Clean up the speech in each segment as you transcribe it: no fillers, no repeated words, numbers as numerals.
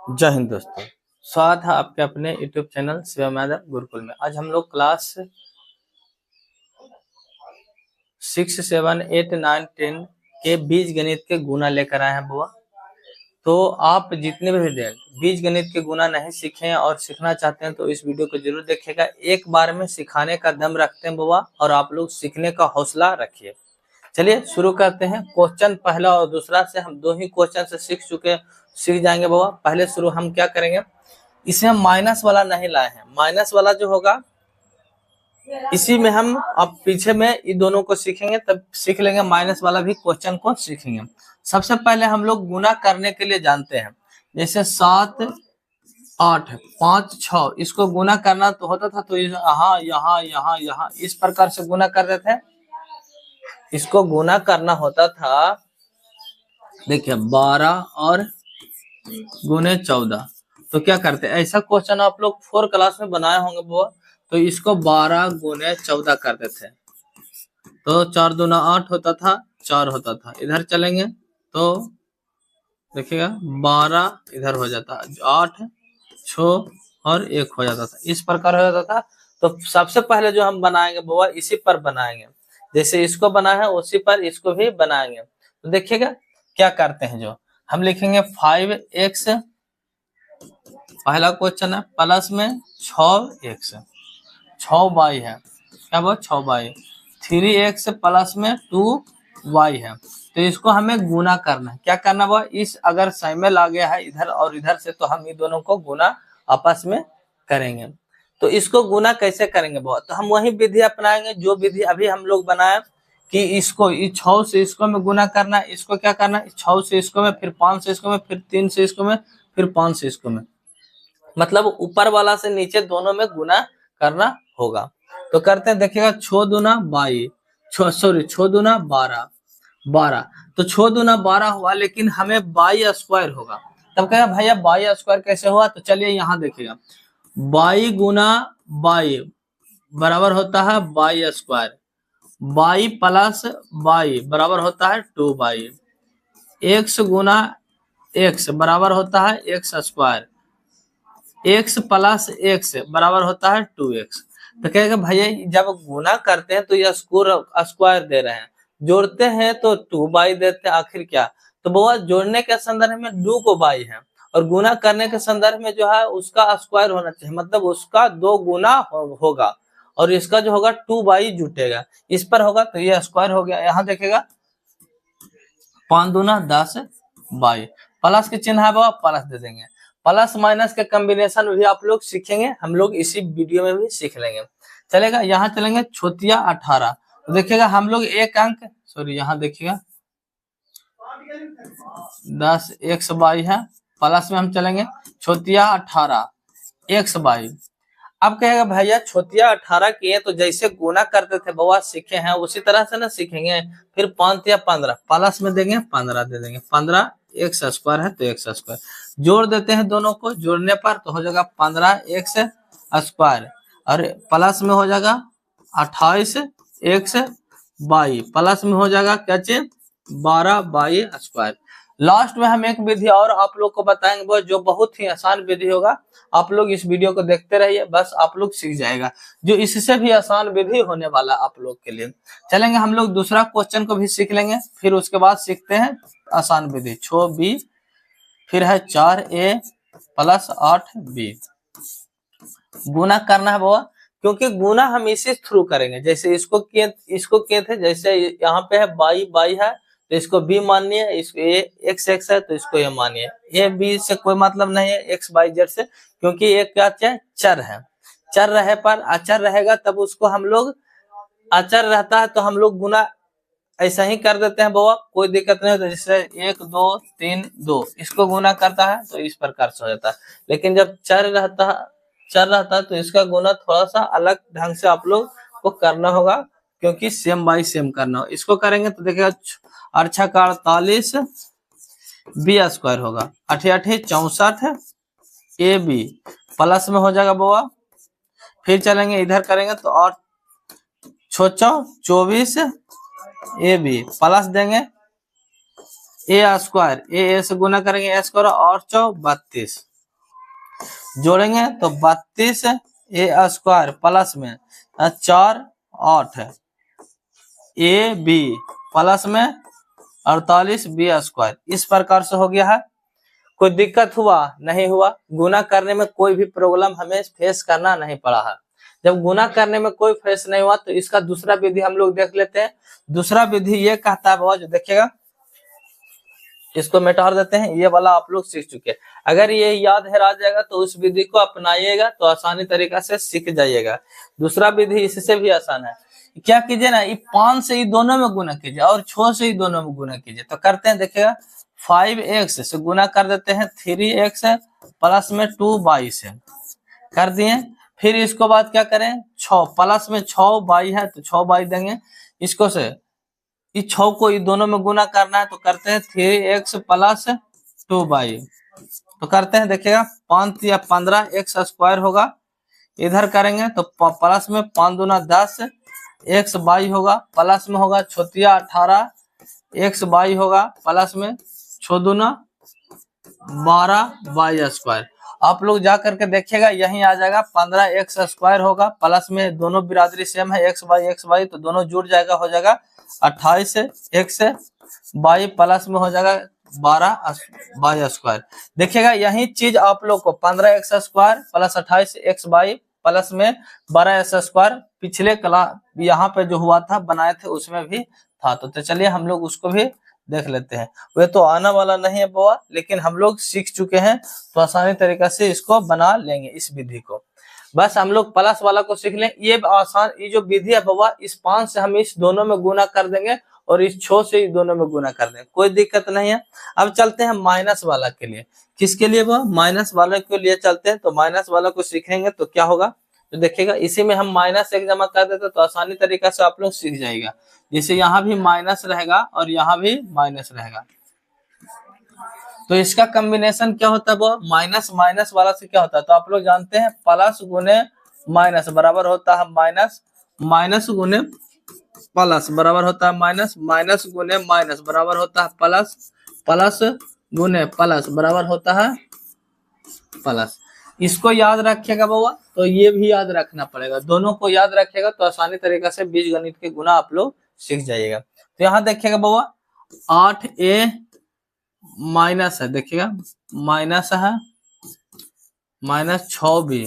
जय हिंद दोस्तों, स्वागत है आपके अपने यूट्यूब चैनल शिवम यादव गुरुकुल में। आज हम लोग क्लास 6, 7, 8, 9, 10 के बीज गणित के गुना लेकर आए हैं बुआ। तो आप जितने भी विद्यार्थी बीज गणित के गुना नहीं सीखे हैं और सीखना चाहते हैं तो इस वीडियो को जरूर देखिएगा। एक बार में सिखाने का दम रखते हैं बुआ और आप लोग सीखने का हौसला रखिए। चलिए शुरू करते हैं। क्वेश्चन पहला और दूसरा से हम दो ही क्वेश्चन से सीख जाएंगे बाबा। पहले शुरू हम क्या करेंगे, इसमें हम माइनस वाला नहीं लाए हैं। माइनस वाला जो होगा इसी में हम अब पीछे में इन दोनों को सीखेंगे, तब सीख लेंगे माइनस वाला भी क्वेश्चन को सीखेंगे। सबसे पहले हम लोग गुना करने के लिए जानते हैं, जैसे 7, 8, 5, 6 इसको गुना करना तो होता था तो यहाँ यहाँ यहाँ यहाँ इस प्रकार से गुना करते थे। इसको गुना करना होता था, देखिए 12 और गुने 14। तो क्या करते हैं, ऐसा क्वेश्चन आप लोग 4 क्लास में बनाए होंगे वो। तो इसको 12 गुने 14 करते थे तो 4 दूना 8 होता था, 4 होता था। इधर चलेंगे तो देखिएगा 12 इधर हो जाता, 8, 6 और 1 हो जाता था। इस प्रकार हो जाता था। तो सबसे पहले जो हम बनाएंगे वो इसी पर बनाएंगे, जैसे इसको बना है उसी पर इसको भी बनाएंगे। तो देखिएगा क्या करते हैं, जो हम लिखेंगे 5x, पहला क्वेश्चन है, प्लस में 6x, 6y है, क्या वो 6y, 3x प्लस में 2y है। तो इसको हमें गुना करना है। क्या करना वो, इस अगर शामिल आ गया है इधर और इधर से तो हम इन दोनों को गुना आपस में करेंगे। तो इसको गुना कैसे करेंगे बहुत, तो हम वही विधि अपनाएंगे जो विधि अभी हम लोग बनाए कि इसको इस 6 से इसको में गुना करना है। इसको क्या करना है, 6 से इसको में, फिर 5 से इसको में, फिर 3 से इसको में, फिर 5 से इसको में, मतलब ऊपर वाला से नीचे दोनों में गुना करना होगा। तो करते हैं, देखिएगा 6 दूना 22, 6 दूना 12, 12। तो 6 दूना 12 हुआ, लेकिन हमें 22 स्क्वायर होगा। तब कहेगा भैया 22 स्क्वायर कैसे हुआ, तो चलिए यहाँ देखिएगा 22 गुना 22 बराबर होता है 22 स्क्वायर, 22 प्लस 22 बराबर होता है 2y, x गुना x बराबर होता है x square, x plus x बराबर होता है 2x। तो कहेगा भैया जब गुना करते हैं तो यह स्क्वायर दे रहे हैं, जोड़ते हैं तो 2y देते हैं, आखिर क्या। तो वो जोड़ने के संदर्भ में 2 को y है और गुना करने के संदर्भ में जो है उसका स्क्वायर होना चाहिए, मतलब उसका 2 गुना होगा और इसका जो होगा 2y जुटेगा, इस पर होगा तो यह स्क्वायर हो गया। यहाँ देखेगा 5 दूना 10 y, प्लस के चिन्ह है वो प्लस दे देंगे। प्लस माइनस के कॉम्बिनेशन भी आप लोग सीखेंगे, हम लोग इसी वीडियो में भी सीख लेंगे। चलेगा, यहाँ चलेंगे छोटिया 18। तो देखिएगा हम लोग एक अंक, सॉरी यहाँ देखिएगा 10xy है, प्लस में हम चलेंगे छोटिया 18 xy। अब कहेगा भैया छोटिया 18 किए तो जैसे गुना करते थे बउआ सीखे हैं उसी तरह से ना सीखेंगे। फिर 5 या 15 प्लस में देंगे 15 दे देंगे, 15 x स्क्वायर है तो x स्क्वायर जोड़ देते हैं, दोनों को जोड़ने पर तो हो जाएगा 15x स्क्वायर और प्लस में हो जाएगा 28xy, प्लस में हो जाएगा क्या चीज 12y स्क्वायर। लास्ट में हम एक विधि और आप लोग को बताएंगे जो बहुत ही आसान विधि होगा। आप लोग इस वीडियो को देखते रहिए, बस आप लोग सीख जाएगा, जो इससे भी आसान विधि होने वाला आप लोग के लिए। चलेंगे हम लोग दूसरा क्वेश्चन को भी सीख लेंगे, फिर उसके बाद सीखते हैं आसान विधि। 6b फिर है 4a प्लस 8b। गुना करना है बाबा, क्योंकि गुना हम इसी थ्रू करेंगे। जैसे इसको किए थे, जैसे यहाँ पे है बाई है तो इसको b मानिए, इसको x है तो इसको ये मानिए। a b से कोई मतलब नहीं है x y z से, क्योंकि एक क्या चर है। चर रहे पर अचर रहेगा तब उसको हम लोग, अचर रहता है तो हम लोग गुना ऐसा ही कर देते हैं बाबा, कोई दिक्कत नहीं होता। जैसे 1 2 3 2 इसको गुना करता है तो इस प्रकार से हो जाता है। लेकिन जब चर रहता है तो इसका गुना थोड़ा सा अलग ढंग से आप लोग को करना होगा, क्योंकि सेम बाई सेम करना हो। इसको करेंगे तो देखिएगा 8 का 48 बी स्क्वायर होगा, 8 8 64 ए बी प्लस में हो जाएगा बाबा। फिर चलेंगे इधर करेंगे तो 8 24 ए बी प्लस देंगे ए स्क्वायर, ए से गुना करेंगे ए स्क्वायर और 32 जोड़ेंगे तो 32 ए स्क्वायर प्लस में 4 8 ए बी प्लस में 48 बी स्क्वायर। इस प्रकार से हो गया है। कोई दिक्कत हुआ? नहीं हुआ। गुना करने में कोई भी प्रॉब्लम हमें फेस करना नहीं पड़ा है। जब गुना करने में कोई फेस नहीं हुआ तो इसका दूसरा विधि हम लोग देख लेते हैं। दूसरा विधि ये कहता है बाबा, जो देखिएगा इसको मिटा देते हैं, ये वाला आप लोग सीख चुके हैं। अगर ये याद है रह जाएगा तो उस विधि को अपनाइएगा तो आसानी तरीका से सीख जाइएगा। दूसरा विधि इससे भी आसान है। क्या कीजिए ना, ये 5 से ही दोनों में गुना कीजिए और 6 से ही दोनों में गुना कीजिए। तो करते हैं, देखिएगा 5x से गुना कर देते हैं 3x प्लस में 2y से कर दिए। फिर इसको बाद क्या करें, 6 प्लस में 6y है तो 6y देंगे। इसको से इस 6 को ये दोनों में गुना करना है तो करते हैं 3x प्लस 2y। तो करते हैं, देखिएगा 5 या 15 x स्क्वायर होगा। इधर करेंगे तो प्लस में 5 दूना 10 x y होगा, प्लस में होगा 6 18 x y होगा, प्लस में 6 दूना 12 y स्क्वायर। आप लोग जा करके देखिएगा यहीं आ जाएगा 15 x स्क्वायर होगा, प्लस में दोनों बिरादरी सेम है x y तो दोनों जुड़ जाएगा, हो जाएगा 28 x y प्लस में हो जाएगा 12 y स्क्वायर। देखिएगा यही चीज आप लोग को 15 x square plus 28 x y plus में 12 x स्क्वायर पिछले कला यहाँ पे जो हुआ था बनाए थे उसमें भी था। तो चलिए हम लोग उसको भी देख लेते हैं। वे तो आने वाला नहीं है बुआ, लेकिन हम लोग सीख चुके हैं तो आसानी तरीका से इसको बना लेंगे इस विधि को। बस हम लोग प्लस वाला को सीख लें। ये आसान, ये जो विधि है बुआ, इस 5 से हम इस दोनों में गुना कर देंगे और इस 6 से इस दोनों में गुना कर देंगे, कोई दिक्कत नहीं है। अब चलते हैं माइनस वाला के लिए। किसके लिए बुआ? माइनस वाला के लिए चलते हैं। तो माइनस वाला को सीखेंगे तो क्या होगा, तो देखिएगा इसी में हम -1 जमा कर देते तो आसानी तरीका से आप लोग सीख जाएगा। जैसे यहाँ भी माइनस रहेगा और यहाँ भी माइनस रहेगा तो इसका कॉम्बिनेशन क्या होता है वो, माइनस माइनस वाला से क्या होता है, तो आप लोग जानते हैं प्लस गुने माइनस बराबर होता है माइनस, माइनस गुने प्लस बराबर होता है माइनस, माइनस गुने माइनस बराबर होता है प्लस, प्लस गुने प्लस बराबर होता है प्लस। इसको याद रखिएगा बाबा, तो ये भी याद रखना पड़ेगा। दोनों को याद रखिएगा तो आसानी तरीका से बीजगणित के गुना आप लोग सीख जाइएगा। तो यहाँ देखिएगा बाबा 8a माइनस है, देखिएगा माइनस है minus 6b,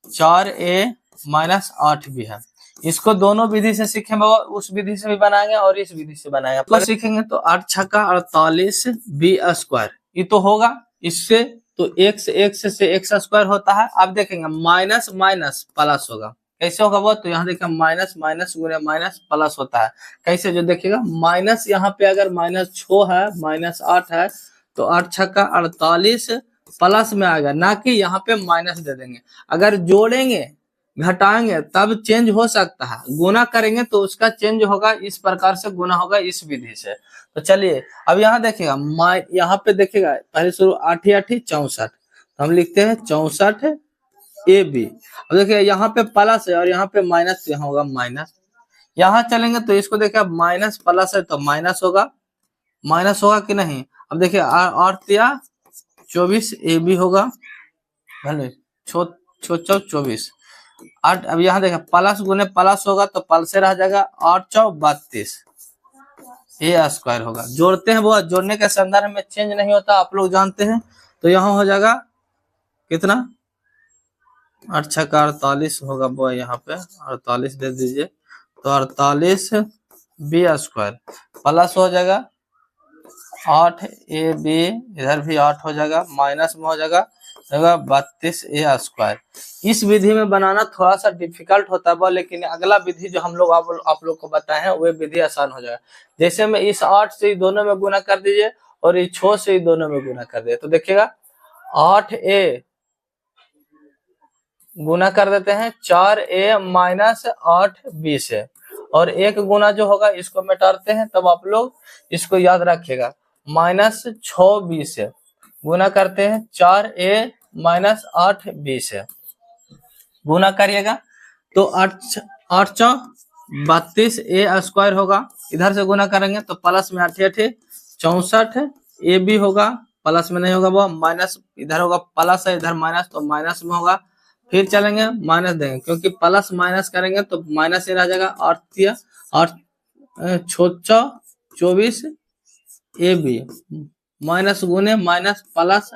4a minus 8b है। इसको दोनों विधि से सीखेंगे बाबा, उस विधि से भी बनाएंगे और इस विधि से बनाएंगे। आपको सीखेंगे तो 8 छक्का 48 b स्क्वायर, ये तो होगा इससे, तो x से x स्क्वायर होता है। अब देखेंगे माइनस माइनस प्लस होगा, कैसे होगा वो, तो यहाँ देखिए माइनस माइनस गुणे माइनस प्लस होता है। कैसे, जो देखिएगा माइनस यहाँ पे अगर -6 है -8 है तो 8 छक्का 48 प्लस में आएगा, ना कि यहाँ पे माइनस दे देंगे। अगर जोड़ेंगे घटाएंगे तब चेंज हो सकता है, गुना करेंगे तो उसका चेंज होगा। इस प्रकार से गुना होगा इस विधि से। तो चलिए अब यहाँ देखिएगा यहाँ पे देखिएगा पहले शुरू 8 8 64, तो हम लिखते हैं 64 AB। अब देखिए यहाँ पे प्लस है और यहाँ पे माइनस, यहाँ होगा माइनस। यहाँ चलेंगे तो इसको देखिए माइनस प्लस है तो माइनस होगा, माइनस होगा कि नहीं। अब देखिए 8 या 24 AB होगा, 24 8। अब यहाँ देखिए प्लस गुने प्लस होगा तो प्लस से रह जाएगा 8 चौ 32 ए स्क्वायर होगा। जोड़ते हैं वो, जोड़ने के संदर्भ में चेंज नहीं होता, आप लोग जानते हैं। तो यहाँ हो जाएगा कितना, 8 छक्का 48 होगा वो, यहाँ पे 48 दे दीजिए तो 48 बी स्क्वायर प्लस हो जाएगा 8 ए बी, इधर भी 8 हो जाएगा, माइनस में हो जाएगा 32 ए स्क्वायर। इस विधि में बनाना थोड़ा सा डिफिकल्ट होता है, लेकिन अगला विधि जो हम लोग आप लोग को बताए हैं वो विधि आसान हो जाएगा। जैसे में इस 8 से दोनों में गुना कर दीजिए और इस 6 से दोनों में गुना कर दिए, तो देखिएगा 8a गुना कर देते हैं 4a माइनस 8b से, और एक गुना जो होगा इसको मिटाते हैं, तब आप लोग इसको याद रखिएगा माइनस 6b से गुना करते हैं 4a माइनस 8b से गुना करिएगा तो 8 चौ 32 ए स्क्वायर होगा। इधर से गुना करेंगे तो प्लस में 8 8 64 AB होगा प्लस में नहीं होगा वो, माइनस इधर होगा, प्लस है इधर माइनस, तो माइनस में होगा। फिर चलेंगे माइनस देंगे, क्योंकि प्लस माइनस करेंगे तो माइनस ही रह जाएगा। और 24 ए बी माइनस गुने माइनस प्लस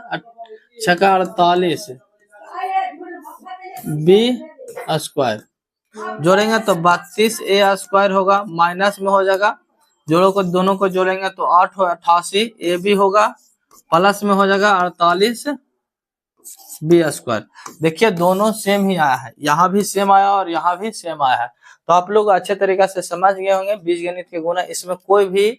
48 बी स्क्वायर जोड़ेंगे तो 32 ए स्क्वायर होगा, माइनस में हो जाएगा। जोड़ों को दोनों को जोड़ेंगे तो 8 हो 88 ए बी होगा, प्लस में हो जाएगा 48 बी स्क्वायर। देखिए दोनों सेम ही आया है, यहाँ भी सेम आया और यहाँ भी सेम आया है। तो आप लोग अच्छे तरीके से समझ गए होंगे बीजगणित के गुना, इसमें कोई भी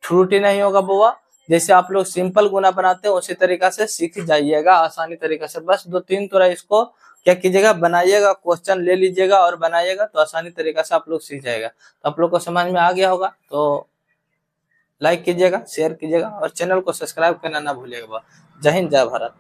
त्रुटि नहीं होगा बुआ। जैसे आप लोग सिंपल गुना बनाते हैं उसी तरीका से सीख जाइएगा आसानी तरीके से। बस 2-3 थोड़ा इसको क्या कीजिएगा, बनाइएगा, क्वेश्चन ले लीजिएगा और बनाइएगा, तो आसानी तरीका से आप लोग सीख जाएगा। तो आप लोग को समझ में आ गया होगा, तो लाइक कीजिएगा, शेयर कीजिएगा और चैनल को सब्सक्राइब करना ना भूलिएगा। जय हिंद, जय भारत।